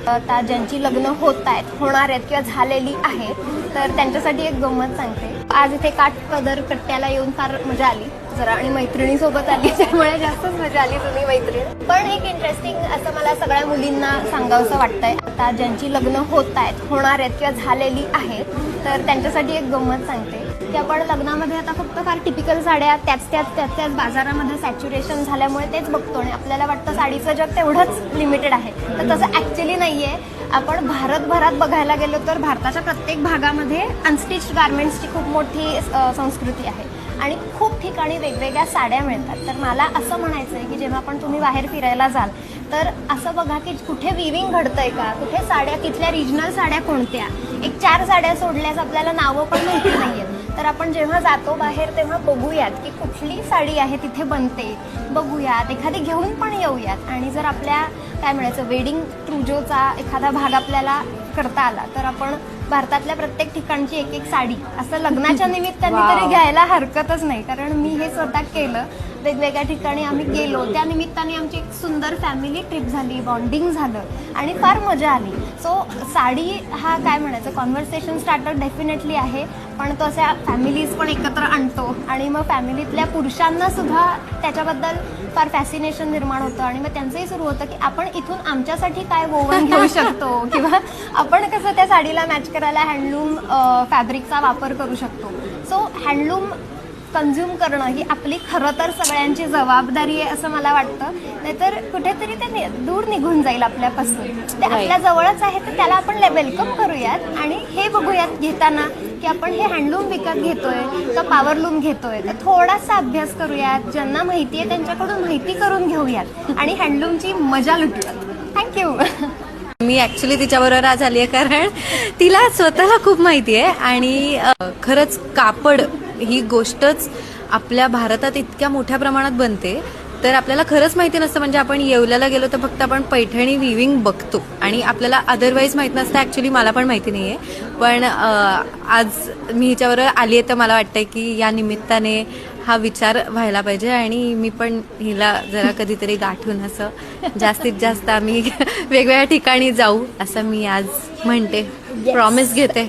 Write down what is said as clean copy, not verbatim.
आता ज्यांची लग्न होत आहेत, होणार आहेत किंवा झालेली आहेत, तर त्यांच्यासाठी एक गंमत सांगते. आज इथे काठपदर कट्ट्याला येऊन फार मजा आली जरा, आणि मैत्रिणीसोबत आली त्यामुळे जास्तच मजा आली. तुम्ही मैत्रीण पण एक इंटरेस्टिंग असं मला सगळ्या मुलींना सांगावंसं वाटतंय. आता ज्यांची लग्न होत आहेत, होणार आहेत किंवा झालेली आहेत, तर त्यांच्यासाठी एक गंमत सांगते की आपण लग्नामध्ये आता फक्त फार टिपिकल साड्या त्याच बाजारामध्ये सॅच्युरेशन झाल्यामुळे तेच बघतो आणि आपल्याला वाटतं साडीचं जग तेवढंच लिमिटेड आहे. तर तसं ॲक्च्युली नाही आहे. आपण भारतभरात बघायला गेलो तर भारताच्या प्रत्येक भागामध्ये अनस्टिच्ड गार्मेंट्सची खूप मोठी संस्कृती आहे आणि खूप ठिकाणी वेगवेगळ्या साड्या मिळतात. तर मला असं म्हणायचं आहे की जेव्हा पण तुम्ही बाहेर फिरायला जाल तर असं बघा की कुठे विविंग घडतंय का, कुठे साड्या, तिथल्या रिजनल साड्या कोणत्या. एक 4 साड्या सोडल्यास आपल्याला नावं पण माहिती नाही आहेत. तर आपण जेव्हा जातो बाहेर तेव्हा बघूयात की कुठली साडी आहे तिथे बनते, बघूयात, एखादी घेऊन पण येऊयात. आणि जर आपल्या काय म्हणायचं वेडिंग क्रुझोचा एखादा भाग आपल्याला करता आला तर आपण भारतातल्या प्रत्येक ठिकाणची एक एक साडी असं लग्नाच्या निमित्ताने तरी घ्यायला हरकतच नाही. कारण मी हे स्वतः केलं, वेगवेगळ्या ठिकाणी आम्ही गेलो, त्या निमित्ताने आमची एक सुंदर फॅमिली ट्रिप झाली, बॉन्डिंग झालं आणि फार मजा आली. सो साडी हा काय म्हणायचं कॉन्व्हर्सेशन स्टार्टर डेफिनेटली आहे, पण तो अशा फॅमिलीज पण एकत्र आणतो आणि मग फॅमिलीतल्या पुरुषांना सुद्धा त्याच्याबद्दल फार फॅसिनेशन निर्माण होतं आणि मग त्यांचंही सुरू होतं की आपण इथून आमच्यासाठी काय वोवन घेऊ शकतो किंवा आपण कसं त्या साडीला मॅच करायला हँडलूम फॅब्रिकचा वापर करू शकतो. सो हँडलूम कन्झ्युम करणं ही आपली खरं तर सगळ्यांची जबाबदारी आहे असं मला वाटतं. नाहीतर कुठेतरी ते दूर निघून जाईल आपल्यापासून. ते आपल्या जवळच आहे तर त्याला आपण वेलकम करूयात आणि हे बघूयात घेताना की आपण हे हँडलूम विकत घेतोय का पॉवरलूम घेतोय. तर थोडासा अभ्यास करूयात, ज्यांना माहिती आहे त्यांच्याकडून माहिती करून घेऊयात आणि हँडलूमची मजा लुटूयात. थँक्यू. मी ॲक्च्युली तिच्याबरोबर आज आली आहे कारण तिला स्वतःला खूप माहिती आहे आणि खरंच कापड ही गोष्टच आपल्या भारतात इतक्या मोठ्या प्रमाणात बनते तर आपल्याला खरंच माहिती नसतं. म्हणजे आपण येवल्याला गेलो तर फक्त आपण पैठणी विविंग बघतो आणि आपल्याला अदरवाईज माहीत नसतं. ॲक्च्युली मला पण माहिती नाही आहे, पण आज मी हिच्याबरोबर आली आहे तर मला वाटतं की या निमित्ताने हा विचार व्हायला पाहिजे आणि मी पण हिला जरा कधीतरी गाठून असं जास्तीत जास्त आम्ही वेगवेगळ्या ठिकाणी जाऊ असं मी आज म्हणते, प्रॉमिस घेते.